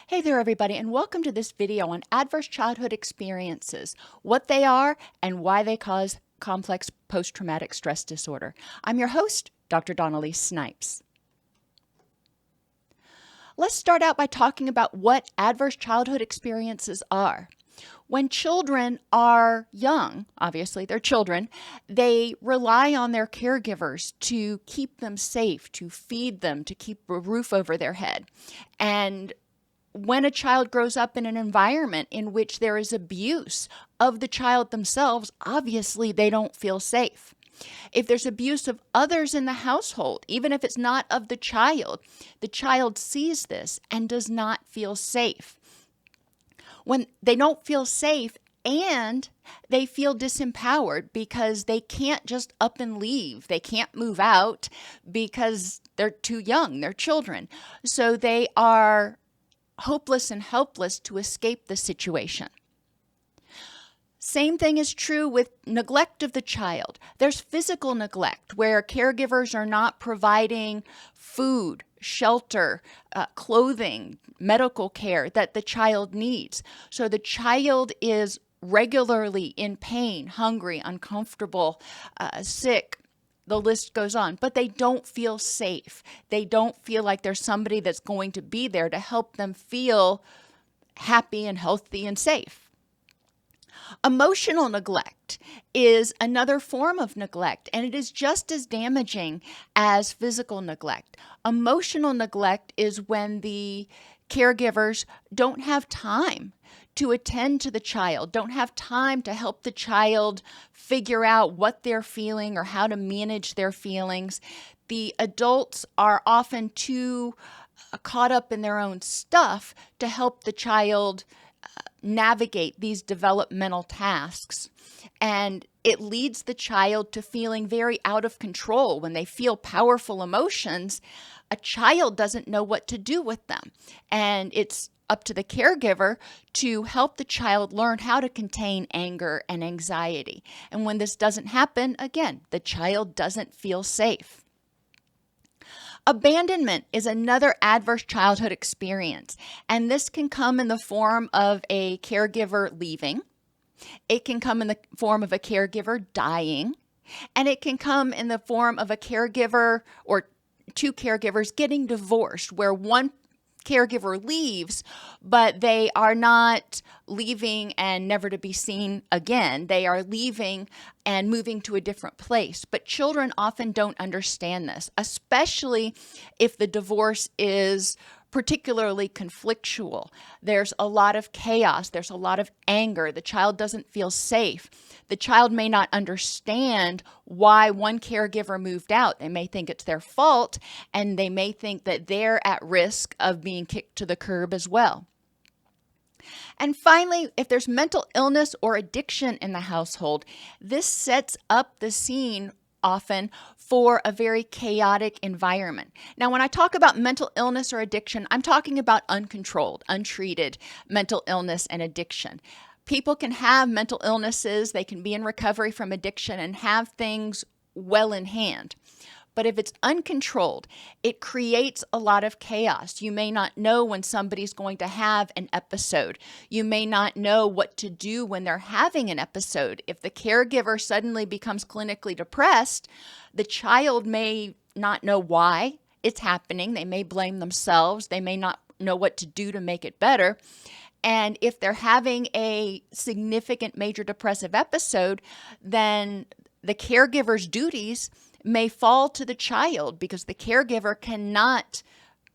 Hey there everybody, and welcome to this video on adverse childhood experiences, what they are and why they cause complex post-traumatic stress disorder. I'm your host, Dr. Elise Snipes. Let's start out by talking about what adverse childhood experiences are. When children are young, obviously they're children, they rely on their caregivers to keep them safe, to feed them, to keep a roof over their head. And when a child grows up in an environment in which there is abuse of the child themselves, obviously they don't feel safe. If there's abuse of others in the household, even if it's not of the child sees this and does not feel safe. When they don't feel safe and they feel disempowered because they can't just up and leave. They can't move out because they're too young, they're children. So they are hopeless and helpless to escape the situation. Same thing is true with neglect of the child. There's physical neglect where caregivers are not providing food, shelter, clothing, medical care that the child needs. So the child is regularly in pain, hungry, uncomfortable, sick. The list goes on, but they don't feel safe. They don't feel like there's somebody that's going to be there to help them feel happy and healthy and safe. Emotional neglect is another form of neglect, and it is just as damaging as physical neglect. Emotional neglect is when the caregivers don't have time to attend to the child, don't have time to help the child figure out what they're feeling or how to manage their feelings. The adults are often too caught up in their own stuff to help the child navigate these developmental tasks. And it leads the child to feeling very out of control. When they feel powerful emotions, a child doesn't know what to do with them. And it's up to the caregiver to help the child learn how to contain anger and anxiety. And when this doesn't happen, again, the child doesn't feel safe. Abandonment is another adverse childhood experience, and this can come in the form of a caregiver leaving. It can come in the form of a caregiver dying, and it can come in the form of a caregiver or two caregivers getting divorced, where one caregiver leaves, but they are not leaving and never to be seen again. They are leaving and moving to a different place. But children often don't understand this, especially if the divorce is particularly conflictual. There's a lot of chaos. There's a lot of anger. The child doesn't feel safe. The child may not understand why one caregiver moved out. They may think it's their fault, and they may think that they're at risk of being kicked to the curb as well. And finally, if there's mental illness or addiction in the household, this sets up the scene often for a very chaotic environment. Now, when I talk about mental illness or addiction, I'm talking about uncontrolled, untreated mental illness and addiction. People can have mental illnesses, they can be in recovery from addiction and have things well in hand. But if it's uncontrolled, it creates a lot of chaos. You may not know when somebody's going to have an episode. You may not know what to do when they're having an episode. If the caregiver suddenly becomes clinically depressed, the child may not know why it's happening. They may blame themselves. They may not know what to do to make it better. And if they're having a significant major depressive episode, then the caregiver's duties may fall to the child because the caregiver cannot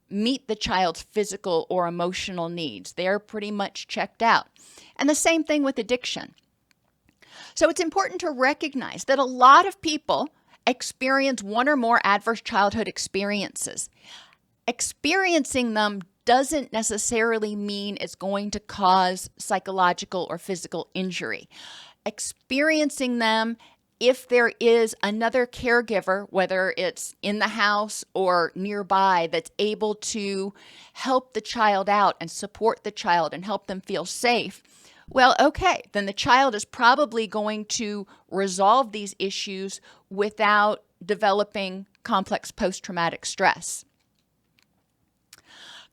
meet the child's physical or emotional needs. They're pretty much checked out. And the same thing with addiction. So it's important to recognize that a lot of people experience one or more adverse childhood experiences. Experiencing them doesn't necessarily mean it's going to cause psychological or physical injury. Experiencing them, if there is another caregiver, whether it's in the house or nearby, that's able to help the child out and support the child and help them feel safe, well, okay, then the child is probably going to resolve these issues without developing complex post-traumatic stress.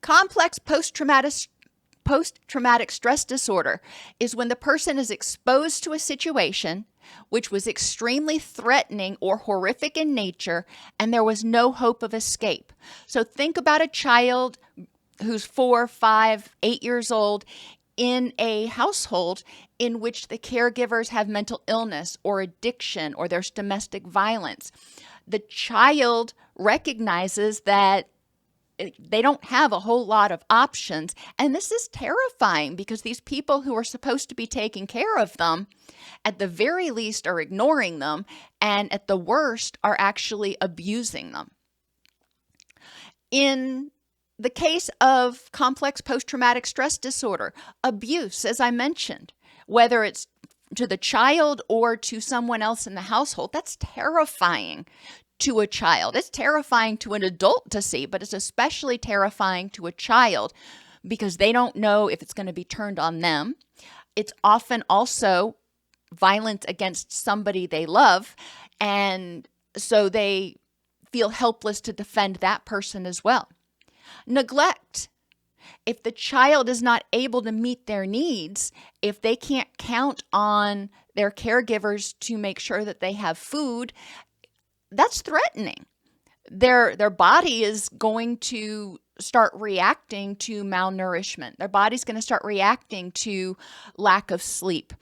Complex post-traumatic Post-traumatic stress disorder is when the person is exposed to a situation which was extremely threatening or horrific in nature, and there was no hope of escape. So think about a child who's 4, 5, 8 years old in a household in which the caregivers have mental illness or addiction or there's domestic violence. The child recognizes that they don't have a whole lot of options. And this is terrifying because these people who are supposed to be taking care of them, at the very least, are ignoring them, and at the worst, are actually abusing them. In the case of complex post-traumatic stress disorder, abuse, as I mentioned, whether it's to the child or to someone else in the household, that's terrifying to a child. It's terrifying to an adult to see, but it's especially terrifying to a child because they don't know if it's going to be turned on them. It's often also violence against somebody they love, and so they feel helpless to defend that person as well. Neglect. If the child is not able to meet their needs, if they can't count on their caregivers to make sure that they have food, that's threatening. Their body is going to start reacting to malnourishment. Their body's going to start reacting to lack of sleep.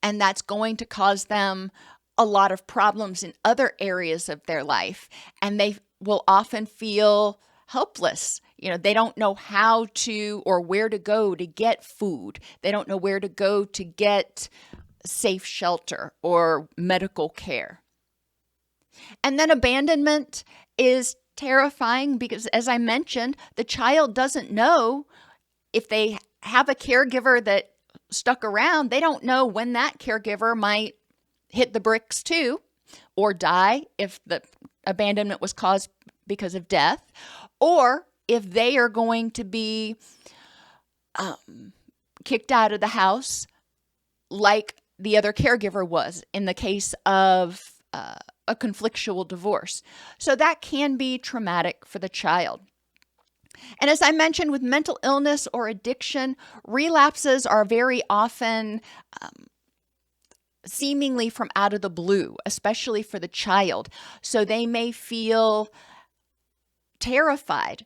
And that's going to cause them a lot of problems in other areas of their life. And they will often feel helpless. They don't know how to or where to go to get food. They don't know where to go to get safe shelter or medical care. And then abandonment is terrifying because, as I mentioned, the child doesn't know if they have a caregiver that stuck around. They don't know when that caregiver might hit the bricks too, or die if the abandonment was caused because of death, or if they are going to be kicked out of the house like the other caregiver was in the case of a conflictual divorce. So that can be traumatic for the child. And as I mentioned, with mental illness or addiction, relapses are very often seemingly from out of the blue, especially for the child. So they may feel terrified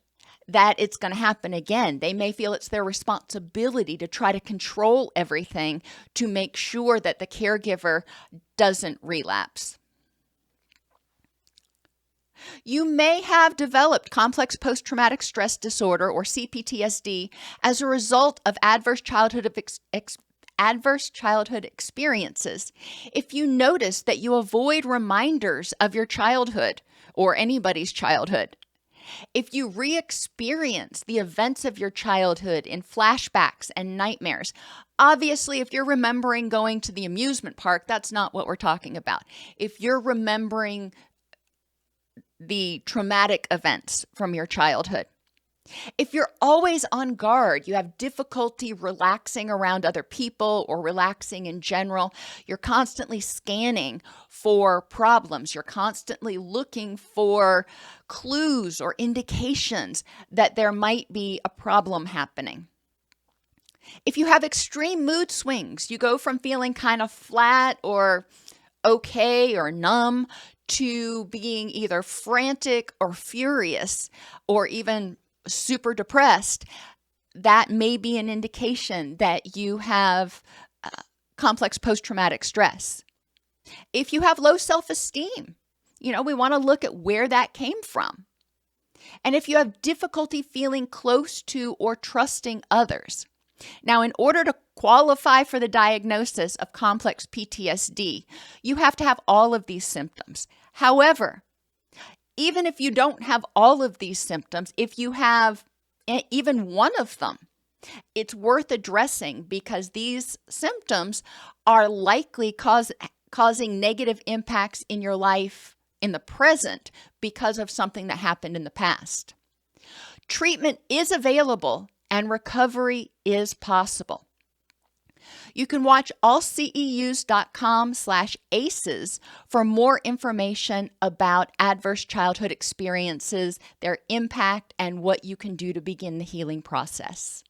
that it's going to happen again. They may feel it's their responsibility to try to control everything to make sure that the caregiver doesn't relapse. You may have developed complex post-traumatic stress disorder, or cPTSD, as a result of adverse childhood experiences. If you notice that you avoid reminders of your childhood or anybody's childhood, if you re-experience the events of your childhood in flashbacks and nightmares, obviously, if you're remembering going to the amusement park, that's not what we're talking about. If you're remembering the traumatic events from your childhood. If you're always on guard, you have difficulty relaxing around other people or relaxing in general, you're constantly scanning for problems, you're constantly looking for clues or indications that there might be a problem happening. If you have extreme mood swings, you go from feeling kind of flat or okay or numb to being either frantic or furious or even super depressed, that may be an indication that you have complex post-traumatic stress. If you have low self-esteem, we want to look at where that came from. And if you have difficulty feeling close to or trusting others. Now, in order to qualify for the diagnosis of complex PTSD, you have to have all of these symptoms. However, even if you don't have all of these symptoms, if you have even one of them, it's worth addressing because these symptoms are likely causing negative impacts in your life in the present because of something that happened in the past. Treatment is available and recovery is possible. You can watch allceus.com/ACEs for more information about adverse childhood experiences, their impact, and what you can do to begin the healing process.